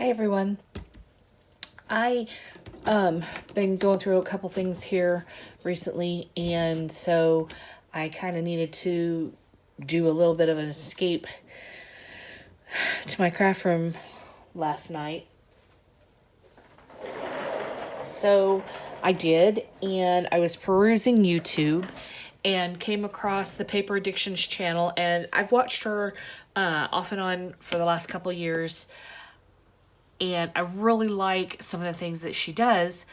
Hi everyone. I been going through a couple things here recently, and so I kind of needed to do a little bit of an escape to my craft room last night. So I did, and I was perusing YouTube and came across the Paper Addictions channel, and I've watched her off and on for the last couple years, and I really like some of the things that she does,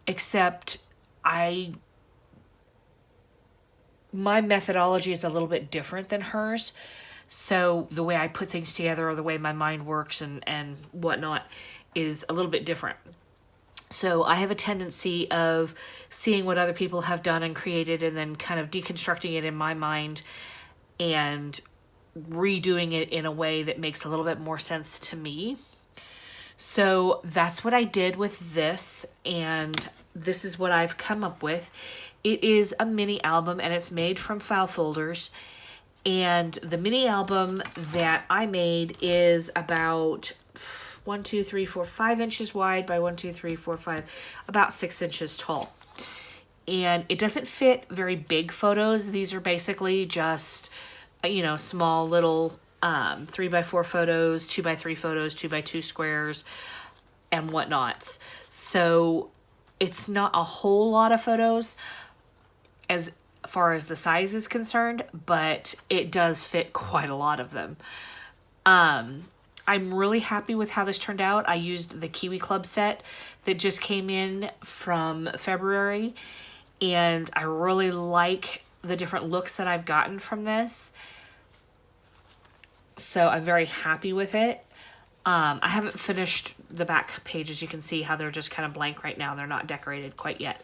except my methodology is a little bit different than hers. So the way I put things together, or the way my mind works and whatnot, is a little bit different. So I have a tendency of seeing what other people have done and created, and then kind of deconstructing it in my mind and redoing it in a way that makes a little bit more sense to me. So that's what I did with this, and this is what I've come up with. It is a mini album, and it's made from file folders. And the mini album that I made is about 5 inches wide by 5, about 6 inches tall. And it doesn't fit very big photos. These are basically just, small little 3x4 photos, 2x3 photos, 2x2 squares, and whatnots. So it's not a whole lot of photos as far as the size is concerned, but it does fit quite a lot of them. I'm really happy with how this turned out. I used the Kiwi Club set that just came in from February, and I really like the different looks that I've gotten from this. So I'm very happy with it. I haven't finished the back pages. You can see how they're just kind of blank right now. They're not decorated quite yet.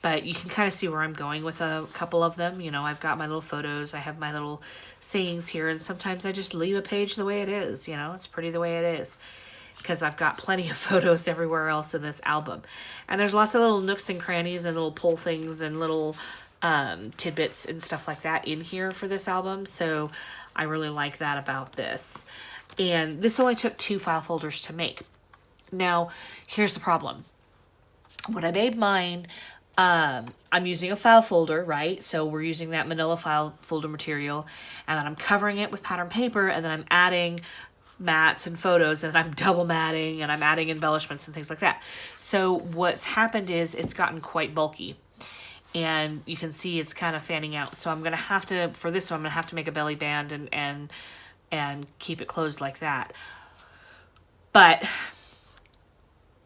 But you can kind of see where I'm going with a couple of them. I've got my little photos. I have my little sayings here. And sometimes I just leave a page the way it is. It's pretty the way it is. Because I've got plenty of photos everywhere else in this album. And there's lots of little nooks and crannies and little pull things and little tidbits and stuff like that in here for this album. So I really like that about this. And this only took 2 file folders to make. Now, here's the problem. When I made mine, I'm using a file folder, right? So we're using that manila file folder material, and then I'm covering it with pattern paper, and then I'm adding mats and photos, and I'm double matting, and I'm adding embellishments and things like that. So what's happened is it's gotten quite bulky. And you can see it's kind of fanning out. So I'm going to have to, for this one, I'm going to have to make a belly band and keep it closed like that. But,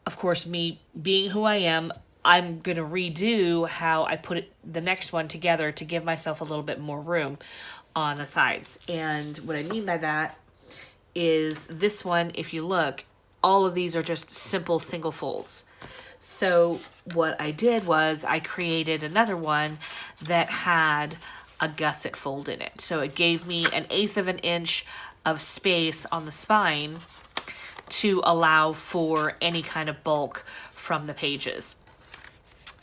of course, me being who I am, I'm going to redo how I put the next one together to give myself a little bit more room on the sides. And what I mean by that is this one, if you look, all of these are just simple single folds. So what I did was I created another one that had a gusset fold in it. So it gave me 1/8 of an inch of space on the spine to allow for any kind of bulk from the pages.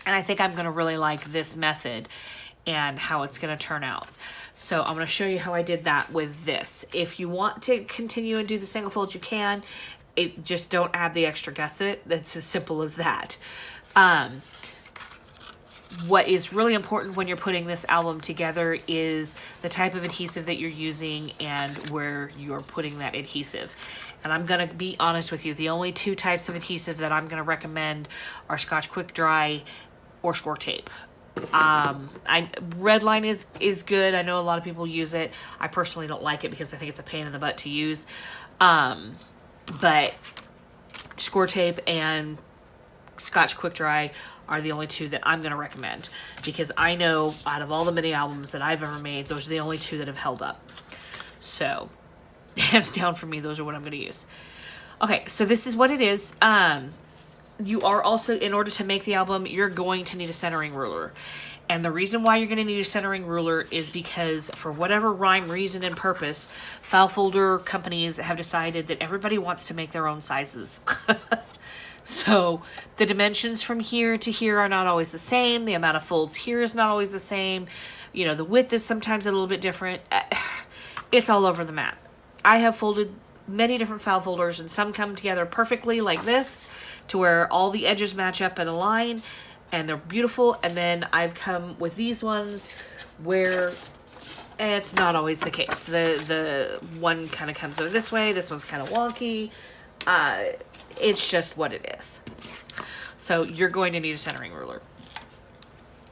And I think I'm going to really like this method and how it's going to turn out. So I'm going to show you how I did that with this. If you want to continue and do the single fold, you can. Just don't add the extra gusset. That's as simple as that. What is really important when you're putting this album together is the type of adhesive that you're using and where you're putting that adhesive. And I'm going to be honest with you, the only 2 types of adhesive that I'm going to recommend are Scotch Quick Dry or score tape. Redline is good. I know a lot of people use it. I personally don't like it because I think it's a pain in the butt to use. But score tape and Scotch Quick Dry are the only 2 that I'm going to recommend, because I know out of all the mini albums that I've ever made, those are the only 2 that have held up. So hands down for me, those are what I'm going to use. Okay, so this is what it is. You are also, in order to make the album, you're going to need a centering ruler. And the reason why you're going to need a centering ruler is because, for whatever rhyme, reason, and purpose, file folder companies have decided that everybody wants to make their own sizes. So the dimensions from here to here are not always the same. The amount of folds here is not always the same. The width is sometimes a little bit different. It's all over the map. I have folded many different file folders, and some come together perfectly like this to where all the edges match up in a line and they're beautiful. And then I've come with these ones where it's not always the case. The one kind of comes over this way, this one's kind of wonky. It's just what it is. So you're going to need a centering ruler.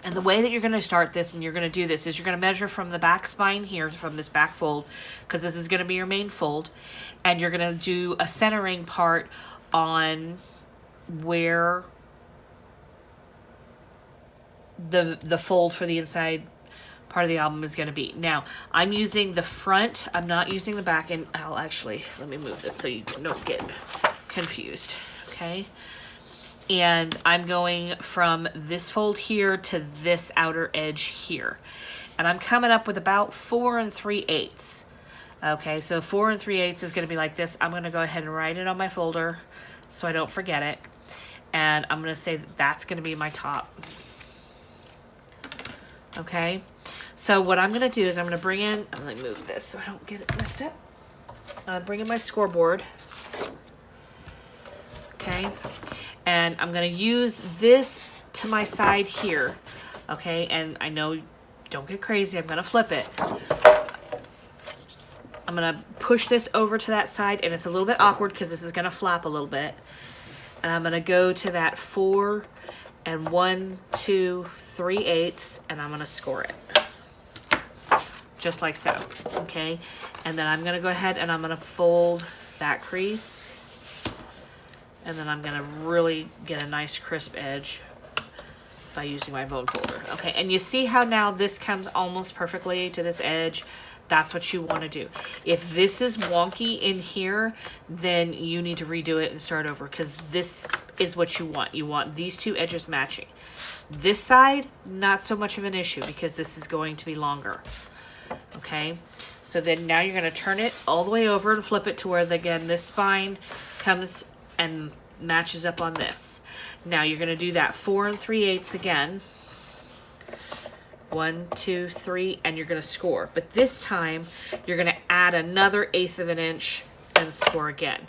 And the way that you're going to start this and you're going to do this is you're going to measure from the back spine here, from this back fold, because this is going to be your main fold. And you're going to do a centering part on where the fold for the inside part of the album is going to be. Now, I'm using the front. I'm not using the back. And I'll actually, let me move this so you don't get confused. Okay. And I'm going from this fold here to this outer edge here. And I'm coming up with about 4 3/8. Okay, so 4 3/8 is going to be like this. I'm going to go ahead and write it on my folder so I don't forget it. And I'm going to say that that's going to be my top. Okay, so what I'm going to do is I'm going to bring in, I'm going to move this so I don't get it messed up. I'm bring in my scoreboard. Okay. And I'm going to use this to my side here, okay? And I know, don't get crazy, I'm going to flip it. I'm going to push this over to that side, and it's a little bit awkward because this is going to flap a little bit. And I'm going to go to that 4 1 2 3/8, and I'm going to score it. Just like so, okay? And then I'm going to go ahead and I'm going to fold that crease. And then I'm going to really get a nice crisp edge by using my bone folder. Okay, and you see how now this comes almost perfectly to this edge? That's what you want to do. If this is wonky in here, then you need to redo it and start over, because this is what you want. You want these two edges matching. This side, not so much of an issue because this is going to be longer. Okay, so then now you're going to turn it all the way over and flip it to where, again, this spine comes and matches up on this. Now you're going to do that 4 3/8 again. 1 2 3, and you're going to score. But this time you're going to add another 1/8 of an inch and score again.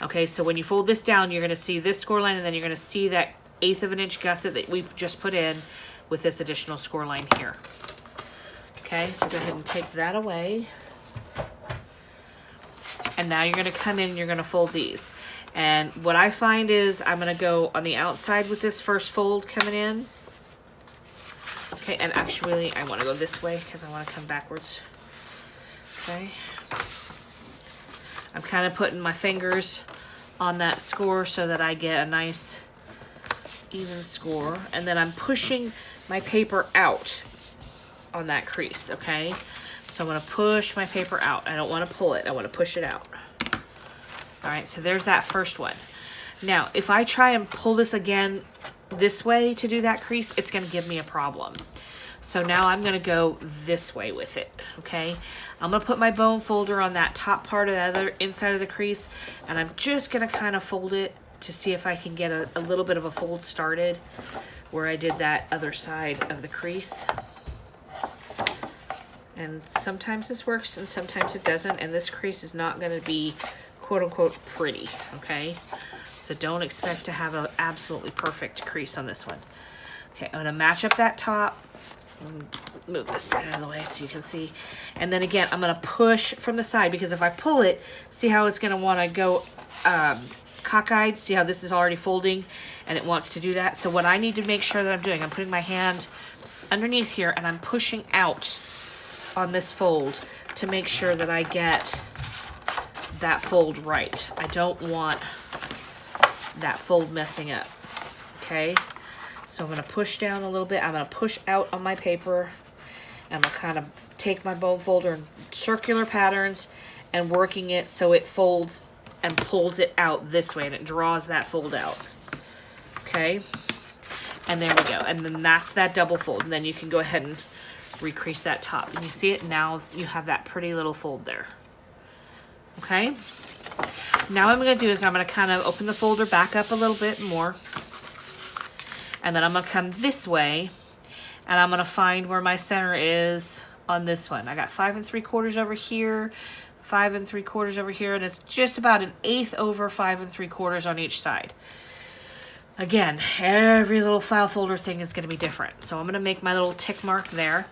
Okay, so when you fold this down, you're going to see this score line, and then you're going to see that 1/8 of an inch gusset that we've just put in with this additional score line here. Okay, so go ahead and take that away. And now you're going to come in and you're going to fold these. And what I find is I'm going to go on the outside with this first fold coming in. Okay, and actually I want to go this way because I want to come backwards. Okay. I'm kind of putting my fingers on that score so that I get a nice even score. And then I'm pushing my paper out on that crease, okay? So I'm going to push my paper out. I don't want to pull it. I want to push it out. All right, so there's that first one. Now, if I try and pull this again this way to do that crease, it's going to give me a problem. So now I'm going to go this way with it, okay? I'm going to put my bone folder on that top part of the other inside of the crease, and I'm just going to kind of fold it to see if I can get a little bit of a fold started where I did that other side of the crease. And sometimes this works and sometimes it doesn't, and this crease is not going to be quote-unquote pretty, okay? So don't expect to have an absolutely perfect crease on this one. Okay, I'm going to match up that top and move this side out of the way so you can see. And then again, I'm going to push from the side, because if I pull it, see how it's going to want to go cockeyed? See how this is already folding and it wants to do that? So what I need to make sure that I'm doing, I'm putting my hand underneath here and I'm pushing out on this fold to make sure that I get that fold right. I don't want that fold messing up. Okay, so I'm going to push down a little bit. I'm going to push out on my paper. I'm going to kind of take my bone folder in circular patterns and working it so it folds and pulls it out this way, and it draws that fold out. Okay, and there we go. And then that's that double fold. And then you can go ahead and recrease that top. And you see it now, you have that pretty little fold there. Okay, now what I'm going to do is I'm going to kind of open the folder back up a little bit more, and then I'm going to come this way and I'm going to find where my center is on this one. I got 5 3/4 over here, 5 3/4 over here, and it's just about 1/8 over 5 3/4 on each side. Again, every little file folder thing is going to be different. So I'm going to make my little tick mark there.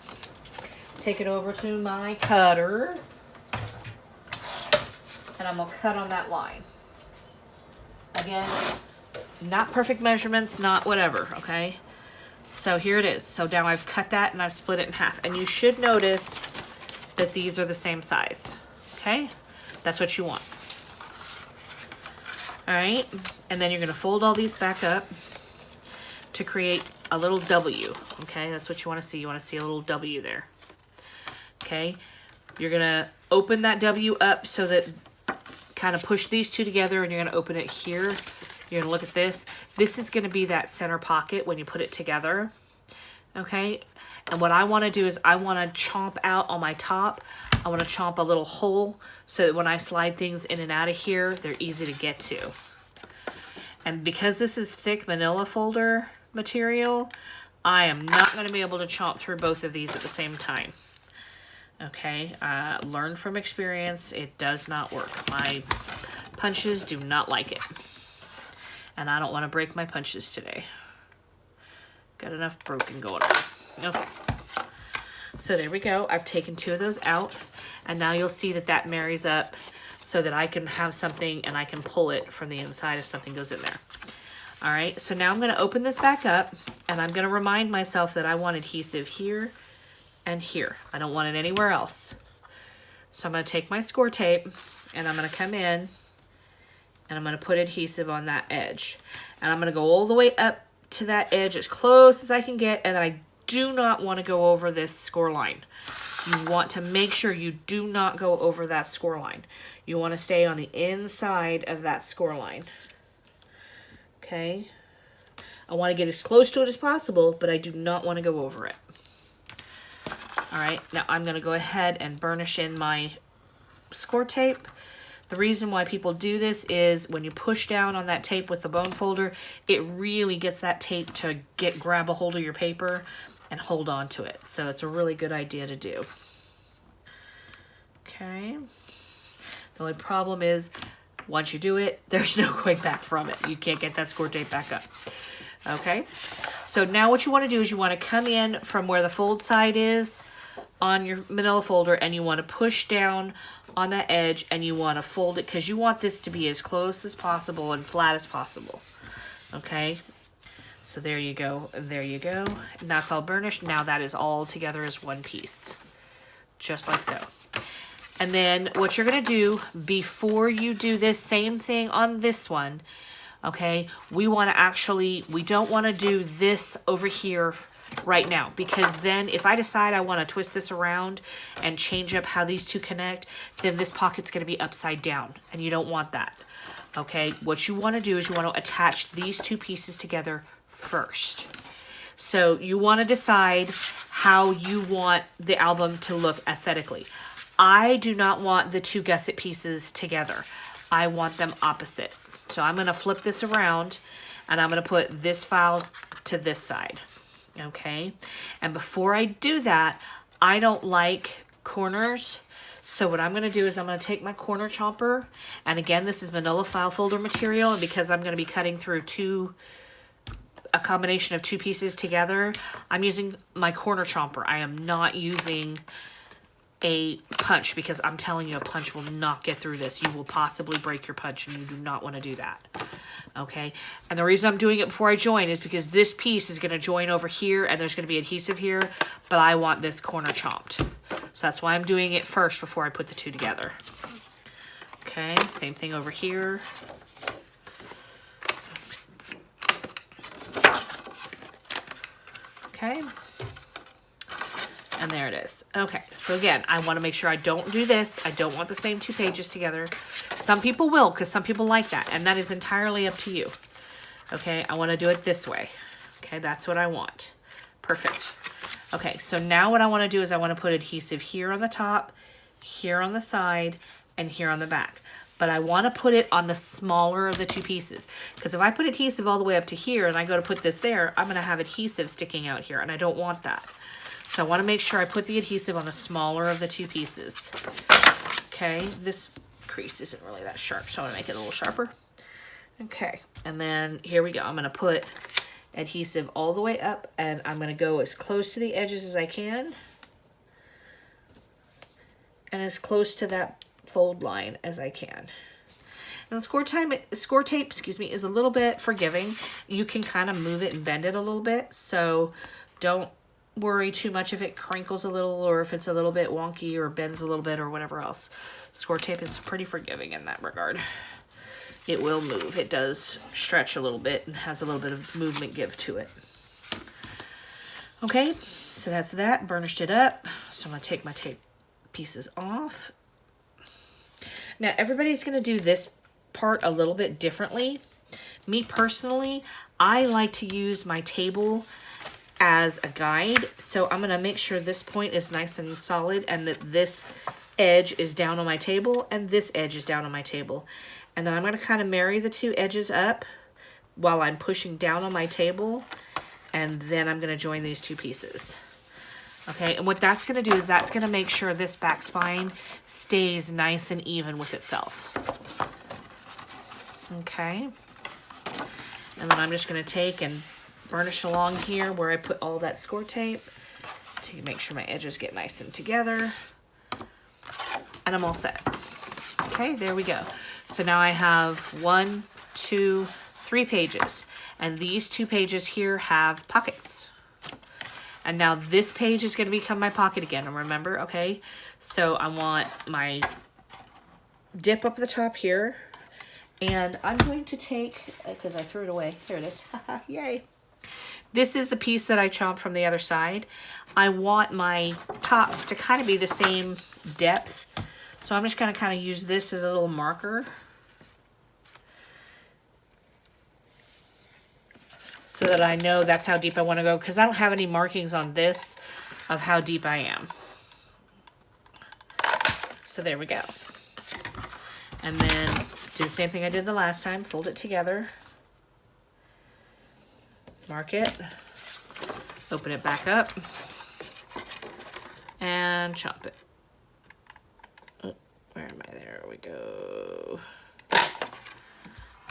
Take it over to my cutter. And I'm going to cut on that line. Again, not perfect measurements, not whatever, okay? So here it is. So now I've cut that and I've split it in half. And you should notice that these are the same size, okay? That's what you want. All right, and then you're gonna fold all these back up to create a little W, okay? That's what you wanna see. You wanna see a little W there, okay? You're gonna open that W up so that kind of push these two together, and you're gonna open it here. You're gonna look at this. This is gonna be that center pocket when you put it together, okay? And what I wanna do is I wanna chomp out on my top. I wanna chomp a little hole so that when I slide things in and out of here, they're easy to get to. And because this is thick manila folder material, I am not gonna be able to chomp through both of these at the same time. Okay, learn from experience, it does not work. My punches do not like it. And I don't wanna break my punches today. Got enough broken going on. Okay. So there we go. I've taken 2 of those out, and now you'll see that that marries up so that I can have something and I can pull it from the inside if something goes in there. All right, so now I'm gonna open this back up, and I'm gonna remind myself that I want adhesive here and here. I don't want it anywhere else. So I'm gonna take my score tape, and I'm gonna come in, and I'm gonna put adhesive on that edge. And I'm gonna go all the way up to that edge as close as I can get, and then I do not want to go over this score line. You want to make sure you do not go over that score line. You want to stay on the inside of that score line. Okay? I want to get as close to it as possible, but I do not want to go over it. All right, now I'm going to go ahead and burnish in my score tape. The reason why people do this is when you push down on that tape with the bone folder, it really gets that tape to grab a hold of your paper and hold on to it. So it's a really good idea to do. Okay. The only problem is once you do it, there's no going back from it. You can't get that score tape back up. Okay. So now what you want to do is you want to come in from where the fold side is on your manila folder, and you want to push down on that edge, and you want to fold it because you want this to be as close as possible and flat as possible. Okay. So there you go, there you go. And that's all burnished. Now that is all together as one piece, just like so. And then what you're gonna do before you do this same thing on this one, okay, we don't wanna do this over here right now, because then if I decide I wanna twist this around and change up how these two connect, then this pocket's gonna be upside down, and you don't want that. Okay, what you wanna do is you wanna attach these two pieces together first. So you want to decide how you want the album to look aesthetically. I do not want the 2 gusset pieces together. I want them opposite. So I'm going to flip this around, and I'm going to put this file to this side. Okay. And before I do that, I don't like corners. So what I'm going to do is I'm going to take my corner chomper, and again, this is manila file folder material, and because I'm going to be cutting through a combination of 2 pieces together, I'm using my corner chomper. I am not using a punch, because I'm telling you, a punch will not get through this. You will possibly break your punch, and you do not want to do that. Okay, and the reason I'm doing it before I join is because this piece is going to join over here, and there's going to be adhesive here, but I want this corner chomped. So that's why I'm doing it first before I put the 2 together. Okay, same thing over here. Okay, and there it is. Okay, so again, I want to make sure I don't do this. I don't want the same 2 pages together. Some people will, because some people like that, and that is entirely up to you. Okay, I want to do it this way. Okay, that's what I want. Perfect. Okay, so now what I want to do is I want to put adhesive here on the top, here on the side, and here on the back. But I want to put it on the smaller of the 2 pieces, because if I put adhesive all the way up to here and I go to put this there, I'm going to have adhesive sticking out here, and I don't want that. So I want to make sure I put the adhesive on the smaller of the 2 pieces. Okay, this crease isn't really that sharp, so I'm gonna make it a little sharper. Okay, and then here we go. I'm gonna put adhesive all the way up, and I'm gonna go as close to the edges as I can, and as close to that fold line as I can. And the score tape, excuse me, is a little bit forgiving. You can kind of move it and bend it a little bit, so don't worry too much if it crinkles a little or if it's a little bit wonky or bends a little bit or whatever else. Score tape is pretty forgiving in that regard. It will move. It does stretch a little bit and has a little bit of movement give to it. Okay, so that's that. Burnished it up. So I'm going to take my tape pieces off. Now, everybody's going to do this part a little bit differently. Me personally, I like to use my table as a guide, so I'm going to make sure this point is nice and solid and that this edge is down on my table and this edge is down on my table. And then I'm going to kind of marry the two edges up while I'm pushing down on my table, and then I'm going to join these two pieces. Okay, and what that's going to do is that's going to make sure this back spine stays nice and even with itself. Okay, and then I'm just going to take and burnish along here where I put all that score tape to make sure my edges get nice and together. And I'm all set. Okay, there we go. So now I have 1, 2, 3 pages. And these 2 pages here have pockets. And now this page is going to become my pocket again. And remember, okay, so I want my dip up the top here. And I'm going to take, because I threw it away. There it is. Yay. This is the piece that I chomped from the other side. I want my tops to kind of be the same depth. So I'm just going to kind of use this as a little marker. So that I know that's how deep I want to go, because I don't have any markings on this of how deep I am. So there we go. And then do the same thing I did the last time. Fold it together. Mark it. Open it back up. And chomp it. Oh, where am I? There we go.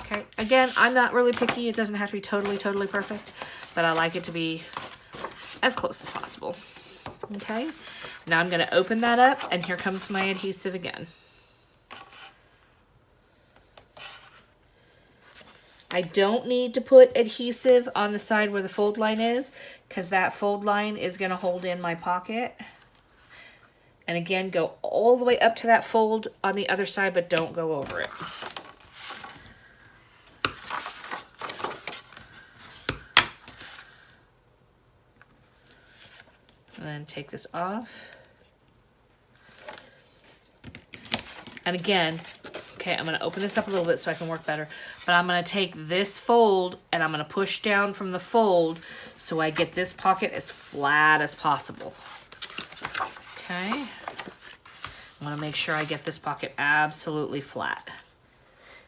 Okay, again, I'm not really picky. It doesn't have to be totally perfect, but I like it to be as close as possible. Okay, now I'm going to open that up, and here comes my adhesive again. I don't need to put adhesive on the side where the fold line is, because that fold line is going to hold in my pocket. And again, go all the way up to that fold on the other side, but don't go over it. And then take this off. And again, okay, I'm going to open this up a little bit so I can work better. But I'm going to take this fold and I'm going to push down from the fold so I get this pocket as flat as possible. Okay. I'm going to make sure I get this pocket absolutely flat.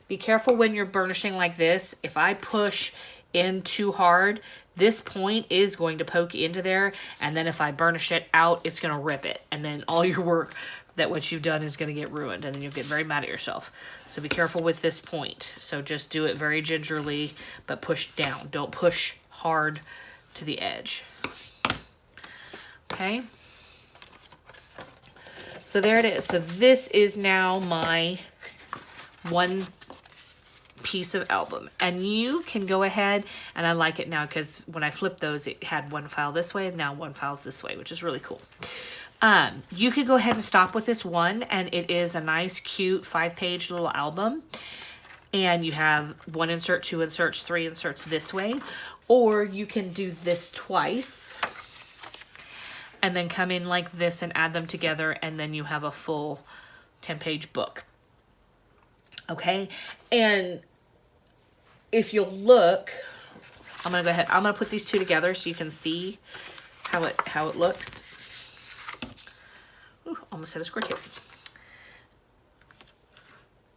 Be careful when you're burnishing like this. If I push in too hard, this point is going to poke into there, and then if I burnish it out, it's going to rip it, and then all your work that what you've done is going to get ruined, and then you'll get very mad at yourself. So be careful with this point. So just do it very gingerly, but push down. Don't push hard to the edge. Okay. So there it is. So this is now my one piece of album, and you can go ahead, and I like it now because when I flipped those, it had one file this way, and now one file's this way, which is really cool. You could go ahead and stop with this one, and it is a nice, cute 5-page little album, and you have 1 insert, 2 inserts, 3 inserts this way, or you can do this twice, and then come in like this and add them together, and then you have a full 10-page book. Okay, and if you'll look, I'm gonna go ahead. I'm gonna put these two together so you can see how it looks. Ooh, almost had a square tape.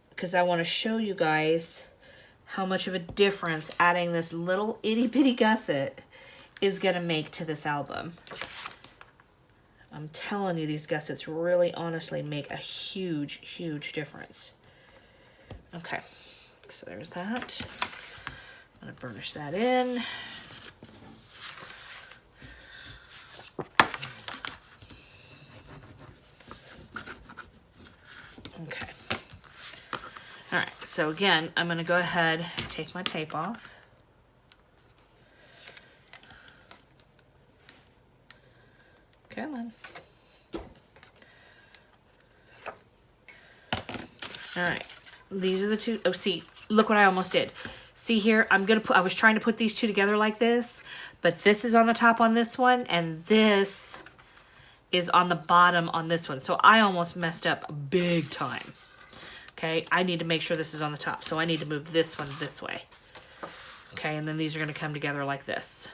Because I want to show you guys how much of a difference adding this little itty bitty gusset is gonna make to this album. I'm telling you, these gussets really honestly make a huge, huge difference. Okay, so there's that. I'm gonna burnish that in. Okay. All right, so again, I'm gonna go ahead and take my tape off. Come on. All right, these are the two. Oh, see, look what I almost did. See here, I was trying to put these two together like this, but this is on the top on this one, and this is on the bottom on this one. So I almost messed up big time. Okay, I need to make sure this is on the top. So I need to move this one this way. Okay, and then these are gonna come together like this.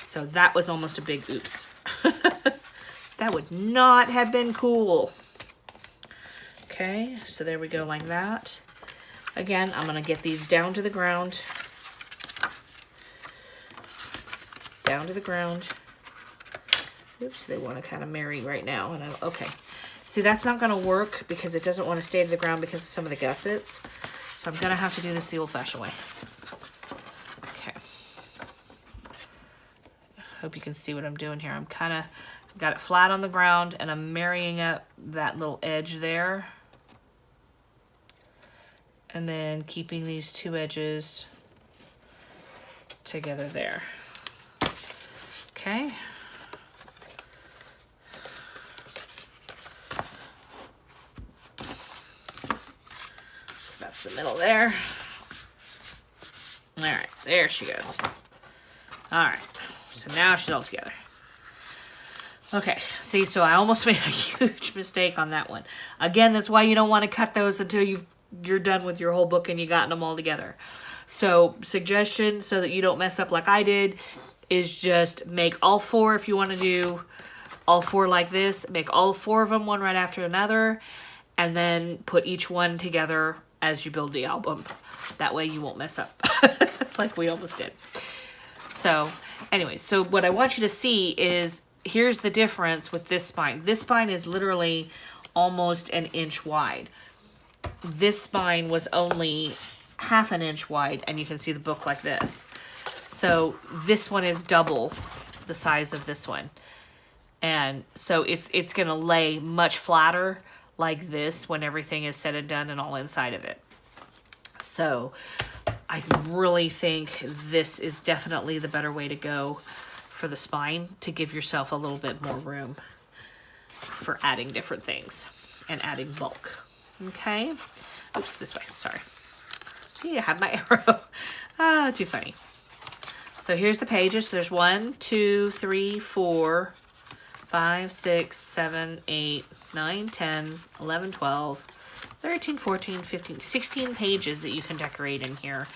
So that was almost a big oops. That would not have been cool. Okay, so there we go like that. Again, I'm gonna get these down to the ground. Down to the ground. Oops, they wanna kind of marry right now. And okay. See, that's not gonna work because it doesn't wanna stay to the ground because of some of the gussets. So I'm gonna have to do this the old-fashioned way. Okay. Hope you can see what I'm doing here. I'm kind of got it flat on the ground and I'm marrying up that little edge there. And then keeping these two edges together there. Okay. So that's the middle there. All right, there she goes. All right, so now she's all together. Okay, see, so I almost made a huge mistake on that one. Again, that's why you don't want to cut those until you're done with your whole book and you gotten them all together. So suggestion, so that you don't mess up like I did, is just make all four. If you want to do all four like this, make all four of them one right after another, and then put each one together as you build the album. That way you won't mess up like we almost did. So anyway, so what I want you to see is, here's the difference with this spine. This spine is literally almost an inch wide. This spine was only half an inch wide, and you can see the book like this. So this one is double the size of this one. And so it's gonna lay much flatter like this when everything is said and done and all inside of it. So I really think this is definitely the better way to go for the spine, to give yourself a little bit more room for adding different things and adding bulk. Okay. Oops, this way. Sorry. See, I have my arrow. Ah, too funny. So here's the pages. There's 1, 2, 3, 4, 5, 6, 7, 8, 9, 10, 11, 12, 13, 14, 15, 16 pages that you can decorate in here.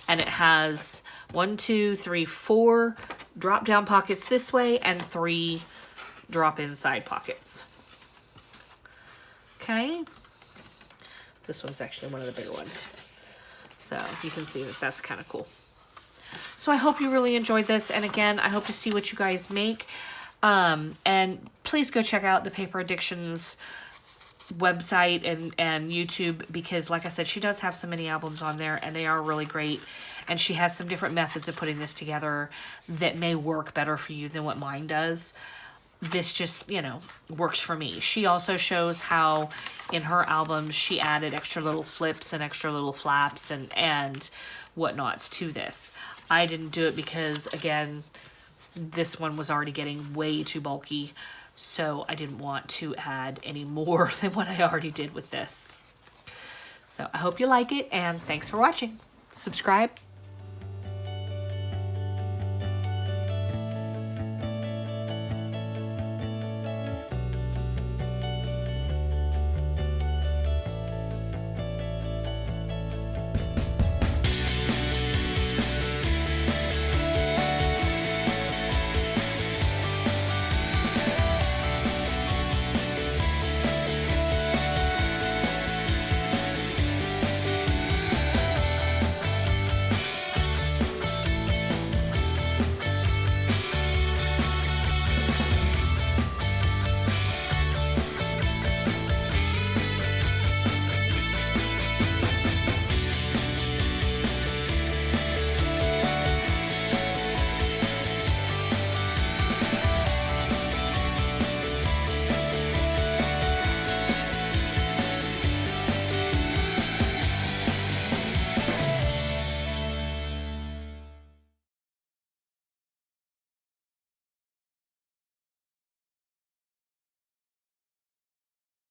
And it has 1, 2, 3, 4 drop down pockets this way and 3 drop inside pockets. Okay. This one's actually one of the bigger ones. So you can see that that's kind of cool. So I hope you really enjoyed this. And again, I hope to see what you guys make. And please go check out the Paper Addictions website and YouTube, because like I said, she does have so many albums on there and they are really great. And she has some different methods of putting this together that may work better for you than what mine does. This just, you know, works for me. She also shows how in her albums she added extra little flips and extra little flaps and whatnots to this. I didn't do it because, again, this one was already getting way too bulky, so I didn't want to add any more than what I already did with this. So I hope you like it, and thanks for watching. Subscribe,